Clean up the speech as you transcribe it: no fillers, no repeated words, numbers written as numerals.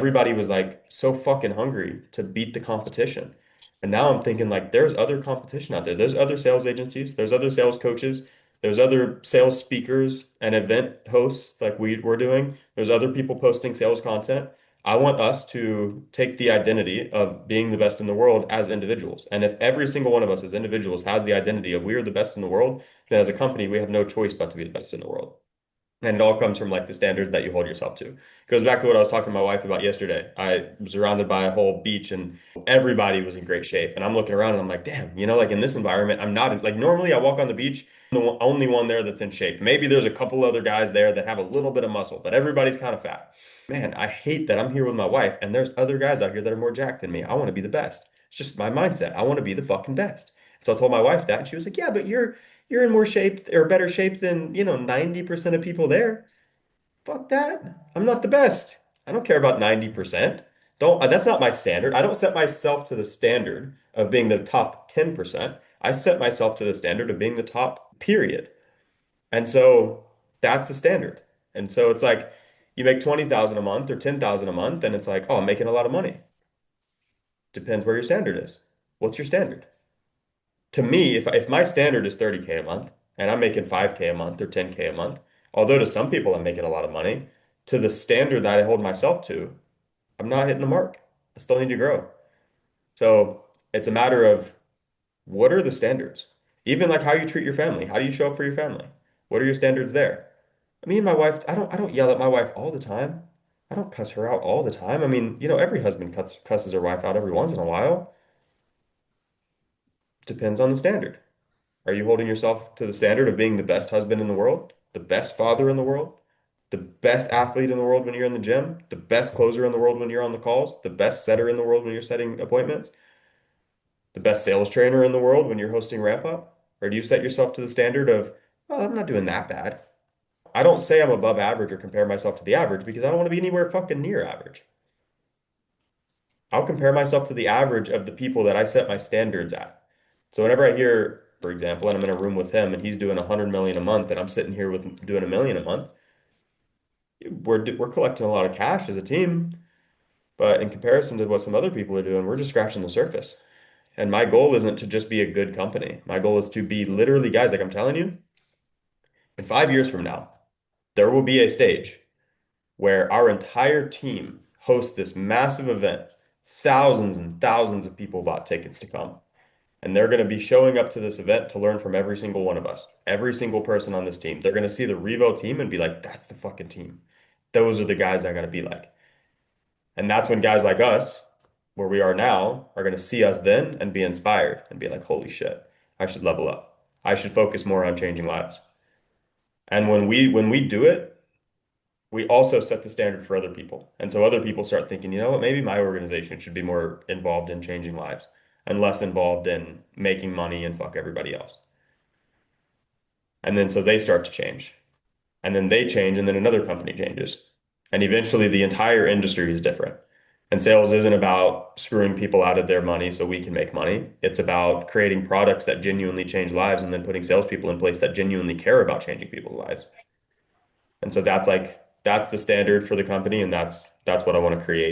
Everybody was like so fucking hungry to beat the competition. And now I'm thinking like there's other competition out there. There's other sales agencies, there's other sales coaches, there's other sales speakers and event hosts like we're doing. There's other people posting sales content. I want us to take the identity of being the best in the world as individuals. And if every single one of us as individuals has the identity of we are the best in the world, then as a company, we have no choice but to be the best in the world. And it all comes from like the standards that you hold yourself to. It goes back to what I was talking to my wife about yesterday. I was surrounded by a whole beach and everybody was in great shape. And I'm looking around and I'm like, damn, like in this environment, I'm not like normally I walk on the beach, I'm the only one there that's in shape. Maybe there's a couple other guys there that have a little bit of muscle, but everybody's kind of fat. Man, I hate that I'm here with my wife and there's other guys out here that are more jacked than me. I want to be the best. It's just my mindset. I want to be the fucking best. So I told my wife that and she was like, yeah, but you're in more shape or better shape than, 90% of people there. Fuck that. I'm not the best. I don't care about 90%. Don't, that's not my standard. I don't set myself to the standard of being the top 10%. I set myself to the standard of being the top period. And so that's the standard. And so it's like you make 20,000 a month or 10,000 a month and it's like, "Oh, I'm making a lot of money." Depends where your standard is. What's your standard? To me, if my standard is 30K a month and I'm making 5K a month or 10K a month, although to some people I'm making a lot of money, to the standard that I hold myself to, I'm not hitting the mark. I still need to grow. So it's a matter of what are the standards? Even like how you treat your family. How do you show up for your family? What are your standards there? Me and my wife, I don't yell at my wife all the time. I don't cuss her out all the time. I mean, every husband cusses their wife out every once in a while. Depends on the standard. Are you holding yourself to the standard of being the best husband in the world, the best father in the world, the best athlete in the world when you're in the gym, the best closer in the world when you're on the calls, the best setter in the world when you're setting appointments, the best sales trainer in the world when you're hosting ramp up? Or do you set yourself to the standard of, oh, I'm not doing that bad? I don't say I'm above average or compare myself to the average because I don't want to be anywhere fucking near average. I'll compare myself to the average of the people that I set my standards at. So whenever I hear, for example, and I'm in a room with him and he's doing 100 million a month and I'm sitting here with doing a million a month, we're collecting a lot of cash as a team, but in comparison to what some other people are doing, we're just scratching the surface. And my goal isn't to just be a good company. My goal is to be literally, guys, like I'm telling you, in 5 years from now, there will be a stage where our entire team hosts this massive event. Thousands and thousands of people bought tickets to come. And they're going to be showing up to this event to learn from every single one of us, every single person on this team. They're going to see the Revo team and be like, that's the fucking team. Those are the guys I got to be like. And that's when guys like us, where we are now, are going to see us then and be inspired and be like, holy shit, I should level up. I should focus more on changing lives. And when we do it, we also set the standard for other people. And so other people start thinking, you know what, maybe my organization should be more involved in changing lives and less involved in making money and fuck everybody else. And then so they start to change. And then they change, and then another company changes. And eventually the entire industry is different. And sales isn't about screwing people out of their money so we can make money. It's about creating products that genuinely change lives and then putting salespeople in place that genuinely care about changing people's lives. And so that's the standard for the company, and that's what I want to create.